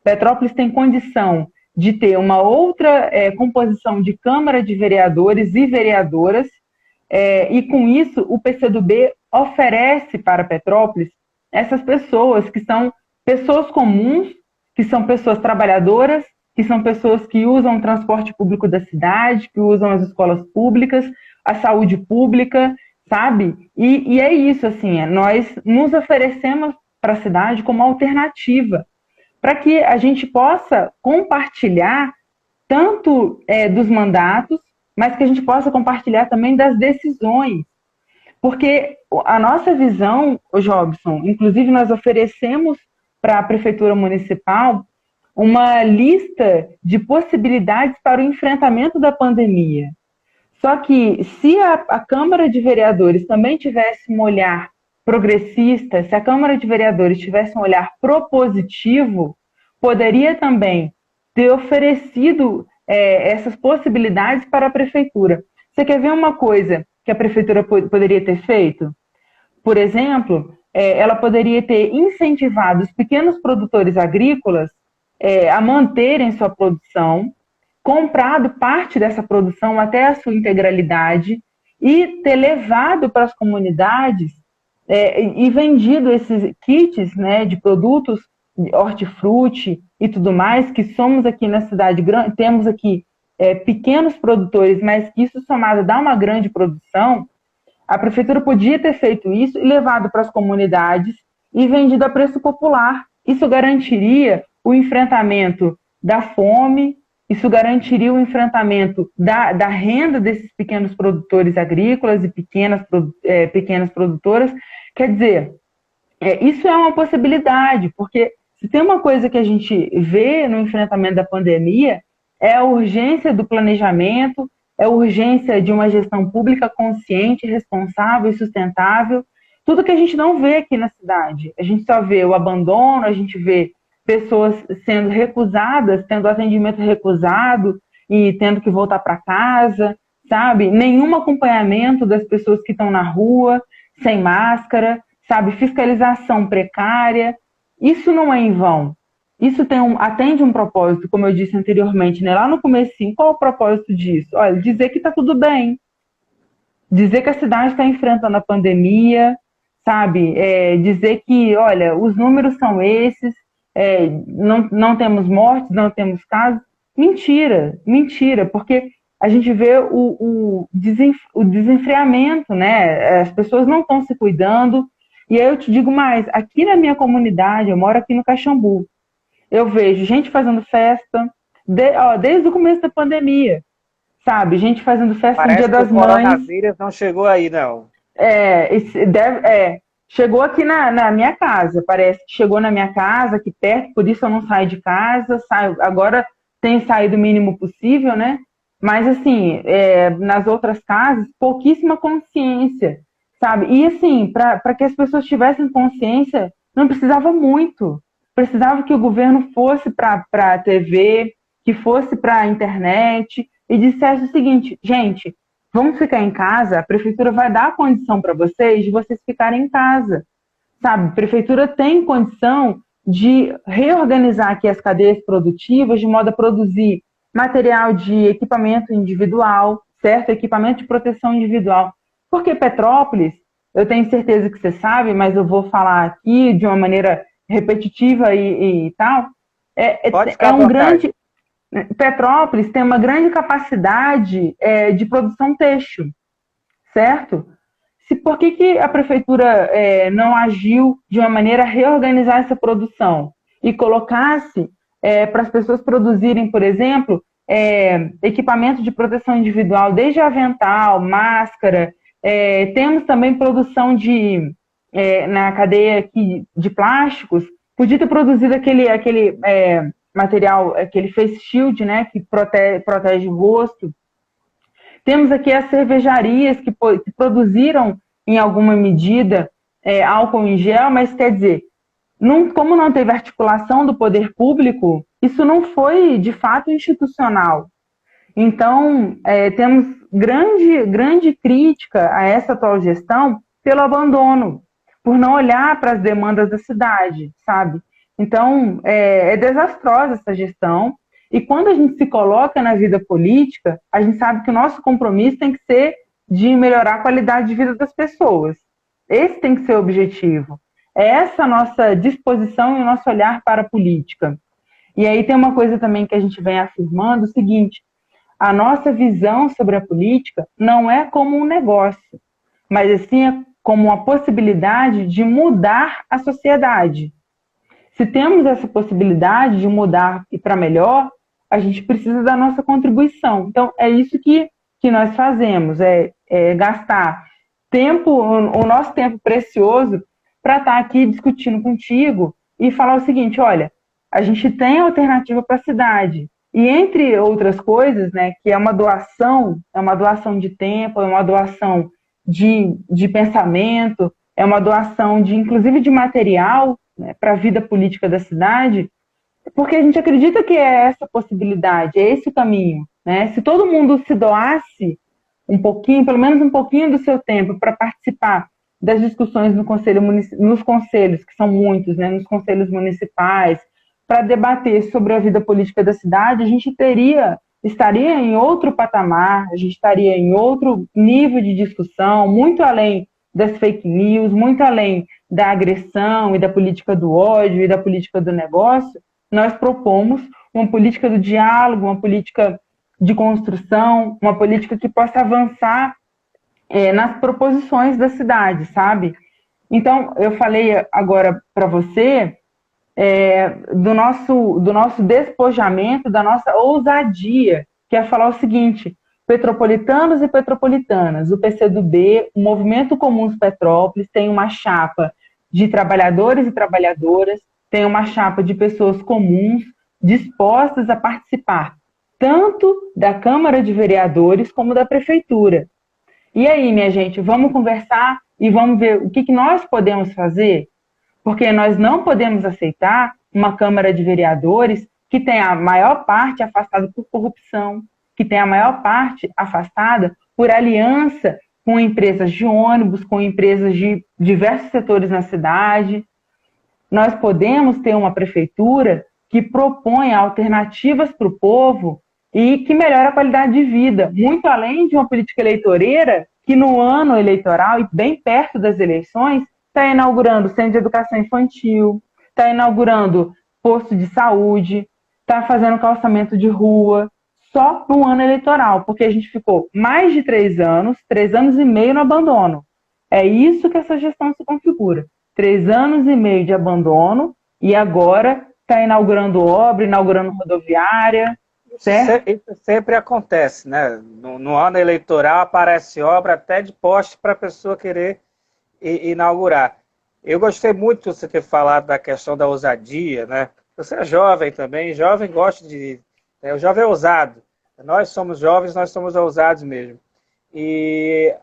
Petrópolis tem condição de ter uma outra composição de Câmara de Vereadores e Vereadoras, e com isso o PCdoB oferece para Petrópolis essas pessoas que são pessoas comuns, que são pessoas trabalhadoras, que são pessoas que usam o transporte público da cidade, que usam as escolas públicas, a saúde pública, sabe? E é isso, assim, nós nos oferecemos para a cidade como alternativa, para que a gente possa compartilhar tanto dos mandatos, mas que a gente possa compartilhar também das decisões. Porque a nossa visão, Jobson, inclusive nós oferecemos para a Prefeitura Municipal uma lista de possibilidades para o enfrentamento da pandemia. Só que se a Câmara de Vereadores também tivesse um olhar progressista, se a Câmara de Vereadores tivesse um olhar propositivo, poderia também ter oferecido essas possibilidades para a Prefeitura. Você quer ver uma coisa que a Prefeitura poderia ter feito? Por exemplo, ela poderia ter incentivado os pequenos produtores agrícolas a manterem sua produção, comprado parte dessa produção até a sua integralidade e ter levado para as comunidades e vendido esses kits, né, de produtos de hortifruti e tudo mais, que somos aqui na cidade, temos aqui pequenos produtores, mas isso somado dá uma grande produção. A prefeitura podia ter feito isso e levado para as comunidades e vendido a preço popular. Isso garantiria o enfrentamento da fome, isso garantiria o enfrentamento da renda desses pequenos produtores agrícolas e pequenas produtoras. Quer dizer, isso é uma possibilidade, porque se tem uma coisa que a gente vê no enfrentamento da pandemia, é a urgência do planejamento, é a urgência de uma gestão pública consciente, responsável e sustentável. Tudo que a gente não vê aqui na cidade. A gente só vê o abandono, a gente vê pessoas sendo recusadas, tendo atendimento recusado e tendo que voltar para casa, sabe? Nenhum acompanhamento das pessoas que estão na rua, sem máscara, sabe? Fiscalização precária. Isso não é em vão. Isso atende um propósito, como eu disse anteriormente, né? Lá no comecinho, qual é o propósito disso? Olha, dizer que está tudo bem. Dizer que a cidade está enfrentando a pandemia, sabe? Dizer que, olha, os números são esses, não temos mortes, não temos casos. Mentira, mentira, porque a gente vê o desenfreamento, né? As pessoas não estão se cuidando. E aí eu te digo mais, aqui na minha comunidade, eu moro aqui no Caxambu, eu vejo gente fazendo festa, desde o começo da pandemia, sabe? Gente fazendo festa no Parece Dia que das o Mães. coronavírus não chegou aí, não. Chegou aqui na minha casa, parece que chegou na minha casa, aqui perto, por isso eu não saio de casa, agora tenho saído o mínimo possível, né? Mas, assim, nas outras casas, pouquíssima consciência, sabe? E, assim, para que as pessoas tivessem consciência, não precisava muito. Precisava que o governo fosse para a TV, que fosse para a internet e dissesse o seguinte, gente, vamos ficar em casa, a prefeitura vai dar a condição para vocês de vocês ficarem em casa, sabe? A prefeitura tem condição de reorganizar aqui as cadeias produtivas de modo a produzir material de equipamento individual, certo? Equipamento de proteção individual. Porque Petrópolis, eu tenho certeza que você sabe, mas eu vou falar aqui de uma maneira repetitiva e tal, Pode ficar à um vontade. grande... Petrópolis tem uma grande capacidade de produção têxtil, certo? Por que a prefeitura não agiu de uma maneira a reorganizar essa produção e colocasse para as pessoas produzirem, por exemplo, equipamento de proteção individual, desde avental, máscara, temos também produção na cadeia aqui de plásticos, podia ter produzido aquele material, aquele face shield, né, que protege o rosto. Temos aqui as cervejarias que produziram, em alguma medida, álcool em gel, mas, quer dizer, como não teve articulação do poder público, isso não foi, de fato, institucional. Então, temos grande crítica a essa atual gestão pelo abandono, por não olhar para as demandas da cidade, sabe? Então, é desastrosa essa gestão. E quando a gente se coloca na vida política, a gente sabe que o nosso compromisso tem que ser de melhorar a qualidade de vida das pessoas. Esse tem que ser o objetivo. É essa a nossa disposição e o nosso olhar para a política. E aí tem uma coisa também que a gente vem afirmando, o seguinte, a nossa visão sobre a política não é como um negócio, mas assim é como uma possibilidade de mudar a sociedade. Se temos essa possibilidade de mudar e para melhor, a gente precisa da nossa contribuição. Então, é isso que nós fazemos, gastar tempo, o nosso tempo precioso para estar aqui discutindo contigo e falar o seguinte, olha, a gente tem alternativa para a cidade. E entre outras coisas, né, que é uma doação de tempo, é uma doação de pensamento, é uma doação inclusive de material, né, para a vida política da cidade, porque a gente acredita que é essa possibilidade, é esse o caminho, né? Se todo mundo se doasse um pouquinho, pelo menos um pouquinho do seu tempo para participar das discussões nos conselhos, que são muitos, né, nos conselhos municipais, para debater sobre a vida política da cidade, a gente estaria em outro patamar, a gente estaria em outro nível de discussão, muito além das fake news, muito além da agressão e da política do ódio e da política do negócio. Nós propomos uma política do diálogo, uma política de construção, uma política que possa avançar nas proposições da cidade, sabe? Então, eu falei agora para você do nosso despojamento, da nossa ousadia, que é falar o seguinte, petropolitanos e petropolitanas, o PCdoB, o Movimento Comuns Petrópolis, tem uma chapa de trabalhadores e trabalhadoras, tem uma chapa de pessoas comuns dispostas a participar tanto da Câmara de Vereadores como da Prefeitura. E aí, minha gente, vamos conversar e vamos ver o que nós podemos fazer? Porque nós não podemos aceitar uma Câmara de Vereadores que tem a maior parte afastada por corrupção, que tem a maior parte afastada por aliança com empresas de ônibus, com empresas de diversos setores na cidade. Nós podemos ter uma prefeitura que propõe alternativas para o povo e que melhora a qualidade de vida, muito além de uma política eleitoreira que no ano eleitoral e bem perto das eleições está inaugurando centro de educação infantil, está inaugurando posto de saúde, está fazendo calçamento de rua, só para um ano eleitoral, porque a gente ficou mais de 3 anos e meio no abandono. É isso que essa gestão se configura. 3 anos e meio de abandono e agora está inaugurando obra, inaugurando rodoviária, certo? Isso sempre acontece, né? No ano eleitoral aparece obra até de poste para a pessoa querer inaugurar. Eu gostei muito de você ter falado da questão da ousadia, né? Você é jovem também, jovem gosta de... O jovem é ousado. Nós somos jovens, nós somos ousados mesmo. E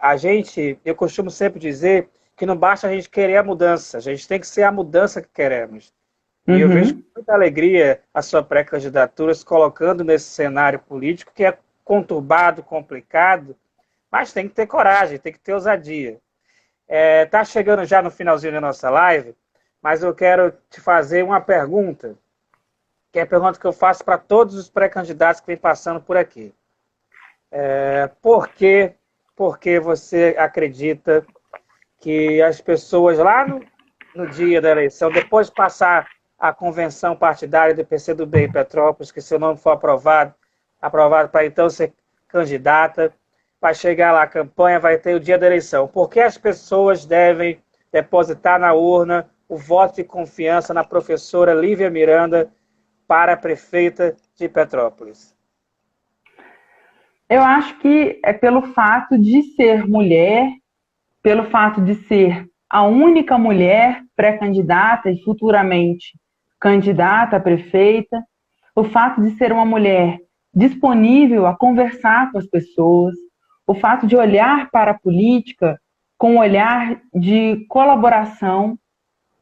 eu costumo sempre dizer que não basta a gente querer a mudança, a gente tem que ser a mudança que queremos. E eu vejo com muita alegria a sua pré-candidatura se colocando nesse cenário político que é conturbado, complicado, mas tem que ter coragem, tem que ter ousadia. Tá chegando já no finalzinho da nossa live, mas eu quero te fazer uma pergunta, que é a pergunta que eu faço para todos os pré-candidatos que vêm passando por aqui. Por que você acredita que as pessoas lá no dia da eleição, depois de passar a convenção partidária do PCdoB em Petrópolis, que seu nome for aprovado para então ser candidata, vai chegar lá a campanha, vai ter o dia da eleição. Por que as pessoas devem depositar na urna o voto de confiança na professora Lívia Miranda para a prefeita de Petrópolis? Eu acho que é pelo fato de ser mulher, pelo fato de ser a única mulher pré-candidata e futuramente candidata a prefeita, o fato de ser uma mulher disponível a conversar com as pessoas, o fato de olhar para a política com um olhar de colaboração,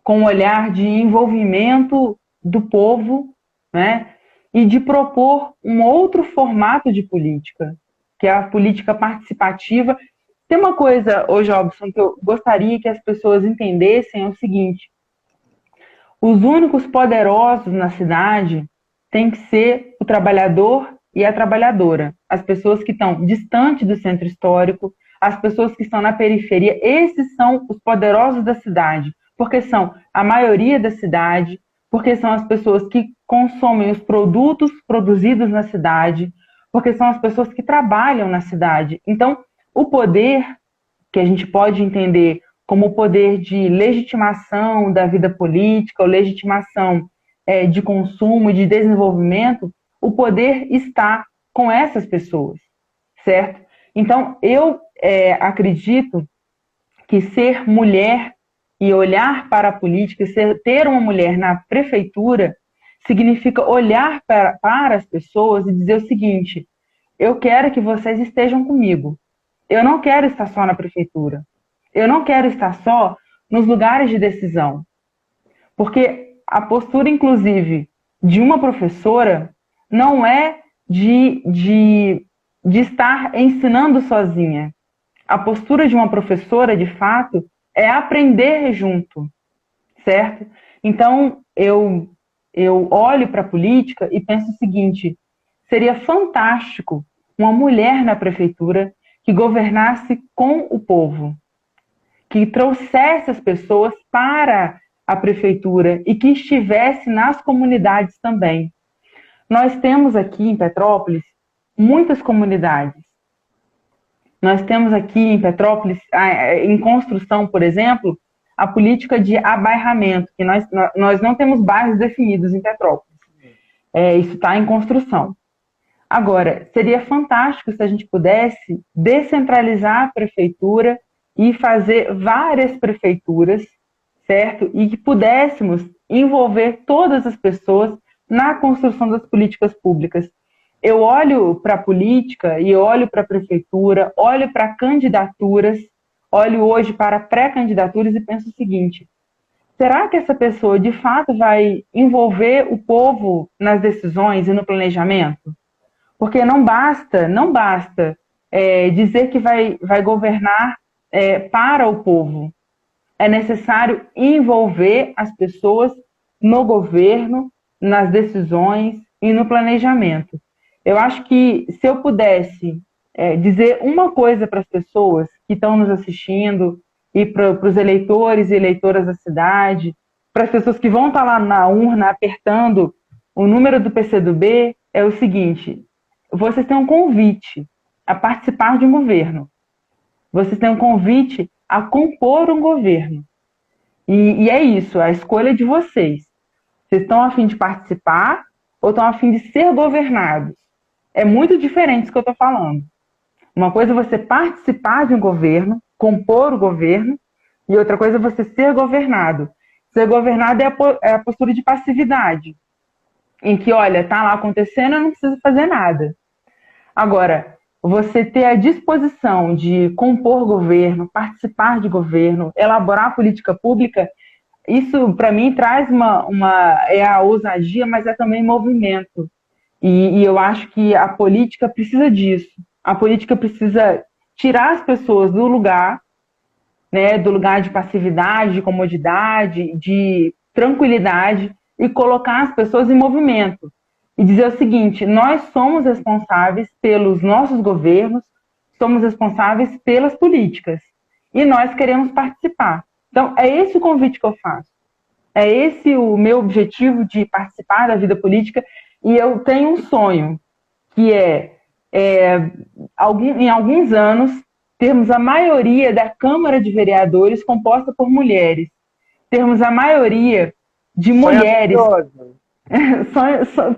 com um olhar de envolvimento do povo, né? E de propor um outro formato de política, que é a política participativa. Tem uma coisa, Jobson, que eu gostaria que as pessoas entendessem, é o seguinte: os únicos poderosos na cidade têm que ser o trabalhador e a trabalhadora, as pessoas que estão distante do centro histórico, as pessoas que estão na periferia. Esses são os poderosos da cidade, porque são a maioria da cidade, porque são as pessoas que consomem os produtos produzidos na cidade, porque são as pessoas que trabalham na cidade. Então, o poder, que a gente pode entender como o poder de legitimação da vida política, ou legitimação de consumo, de desenvolvimento, o poder está com essas pessoas, certo? Então, eu acredito que ser mulher e olhar para a política, ter uma mulher na prefeitura, significa olhar para as pessoas e dizer o seguinte: eu quero que vocês estejam comigo. Eu não quero estar só na prefeitura. Eu não quero estar só nos lugares de decisão. Porque a postura, inclusive, de uma professora não é de estar ensinando sozinha. A postura de uma professora, de fato, é aprender junto, certo? Então, eu olho para a política e penso o seguinte: seria fantástico uma mulher na prefeitura que governasse com o povo, que trouxesse as pessoas para a prefeitura e que estivesse nas comunidades também. Nós temos aqui em Petrópolis muitas comunidades. Nós temos aqui em Petrópolis, em construção, por exemplo, a política de abairramento, que nós não temos bairros definidos em Petrópolis. Isso está em construção. Agora, seria fantástico se a gente pudesse descentralizar a prefeitura e fazer várias prefeituras, certo? E que pudéssemos envolver todas as pessoas na construção das políticas públicas. Eu olho para a política e olho para a prefeitura, olho para candidaturas, olho hoje para pré-candidaturas e penso o seguinte: será que essa pessoa de fato vai envolver o povo nas decisões e no planejamento? Porque não basta dizer que vai governar para o povo. É necessário envolver as pessoas no governo, nas decisões e no planejamento. Eu acho que se eu pudesse dizer uma coisa para as pessoas que estão nos assistindo e para os eleitores e eleitoras da cidade, para as pessoas que vão estar lá na urna apertando o número do PCdoB é o seguinte: vocês têm um convite a participar de um governo. Vocês têm um convite a compor um governo. E é isso, a escolha é de vocês. Vocês estão a fim de participar ou estão a fim de ser governados? É muito diferente isso que eu estou falando. Uma coisa é você participar de um governo, compor o governo, e outra coisa é você ser governado. Ser governado é a postura de passividade, em que, olha, tá lá acontecendo, eu não preciso fazer nada. Agora, você ter a disposição de compor governo, participar de governo, elaborar política pública, isso, para mim, traz é a ousadia, mas é também movimento. E eu acho que a política precisa disso. A política precisa tirar as pessoas do lugar, né, do lugar de passividade, de comodidade, de tranquilidade, e colocar as pessoas em movimento. E dizer o seguinte: nós somos responsáveis pelos nossos governos, somos responsáveis pelas políticas, e nós queremos participar. Então, é esse o convite que eu faço. É esse o meu objetivo de participar da vida política, e eu tenho um sonho, que em alguns anos, termos a maioria da Câmara de Vereadores composta por mulheres, termos a maioria de mulheres.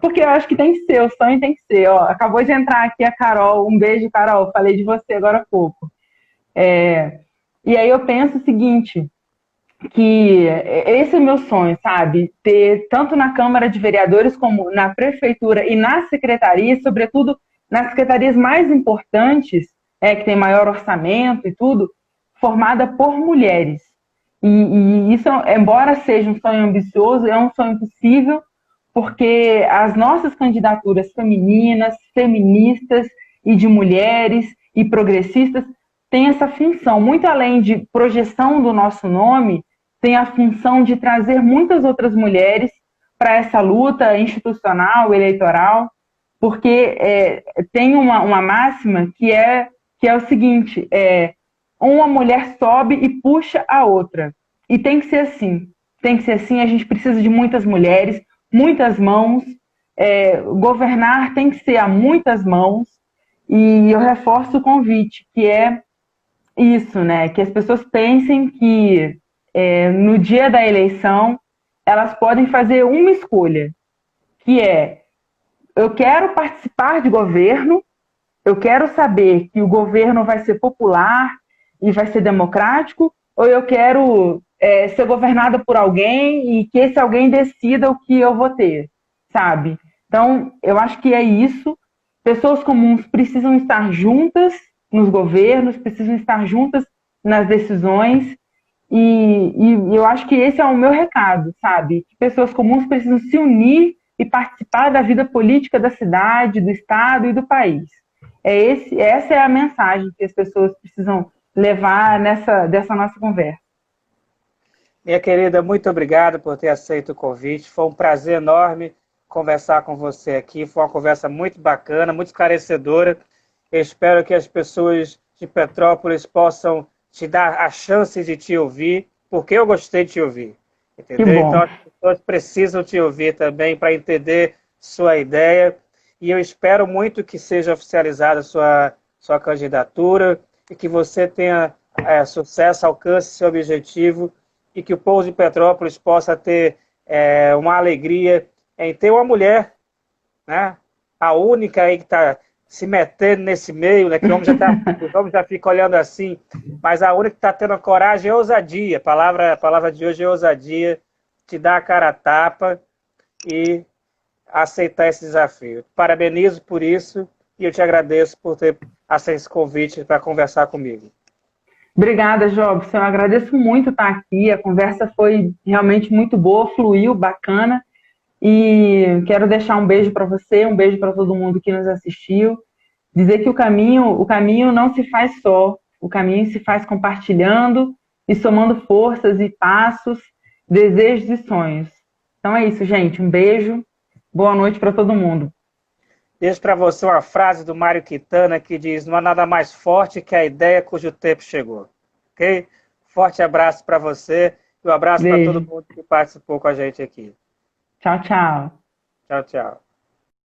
Porque eu acho que tem que ser, o sonho tem que ser. Ó, acabou de entrar aqui a Carol, um beijo, Carol, falei de você agora há pouco. E aí eu penso o seguinte, que esse é o meu sonho, sabe? Ter, tanto na Câmara de Vereadores como na Prefeitura e nas secretarias, sobretudo nas secretarias mais importantes, que tem maior orçamento e tudo, formada por mulheres. E isso, embora seja um sonho ambicioso, é um sonho possível, porque as nossas candidaturas femininas, feministas e de mulheres e progressistas têm essa função, muito além de projeção do nosso nome, tem a função de trazer muitas outras mulheres para essa luta institucional, eleitoral, porque tem uma máxima que é o seguinte: uma mulher sobe e puxa a outra. E tem que ser assim. Tem que ser assim. A gente precisa de muitas mulheres, muitas mãos. Governar tem que ser a muitas mãos. E eu reforço o convite, que é isso, né? Que as pessoas pensem que no dia da eleição elas podem fazer uma escolha, que eu quero participar de governo, eu quero saber que o governo vai ser popular e vai ser democrático, ou eu quero ser governada por alguém e que esse alguém decida o que eu vou ter, sabe? Então, eu acho que é isso. Pessoas comuns precisam estar juntas nos governos, precisam estar juntas nas decisões, e eu acho que esse é o meu recado, sabe? Que pessoas comuns precisam se unir e participar da vida política da cidade, do estado e do país. Essa é a mensagem que as pessoas precisam levar dessa nossa conversa. Minha querida, muito obrigado por ter aceito o convite. Foi um prazer enorme conversar com você aqui. Foi uma conversa muito bacana, muito esclarecedora. Eu espero que as pessoas de Petrópolis possam te dar a chance de te ouvir, porque eu gostei de te ouvir. Entendeu? Então as pessoas precisam te ouvir também para entender sua ideia. E eu espero muito que seja oficializada a sua candidatura e que você tenha sucesso, alcance seu objetivo e que o povo de Petrópolis possa ter uma alegria em ter uma mulher, né? A única aí que está se metendo nesse meio, né? Que o homem já fica olhando assim, mas a única que está tendo coragem é ousadia. A palavra de hoje é ousadia, te dar a cara a tapa e aceitar esse desafio. Parabenizo por isso e eu te agradeço por ter aceito esse convite para conversar comigo. Obrigada, Jobson. Eu agradeço muito estar aqui. A conversa foi realmente muito boa, fluiu, bacana. E quero deixar um beijo para você, um beijo para todo mundo que nos assistiu. Dizer que o caminho não se faz só. O caminho se faz compartilhando e somando forças e passos, desejos e sonhos. Então é isso, gente. Um beijo. Boa noite para todo mundo. Deixo para você uma frase do Mário Quintana que diz: não há nada mais forte que a ideia cujo tempo chegou. Ok? Forte abraço para você Um abraço para todo Beijo. mundo que participou com a gente aqui. Tchau, tchau. Tchau, tchau.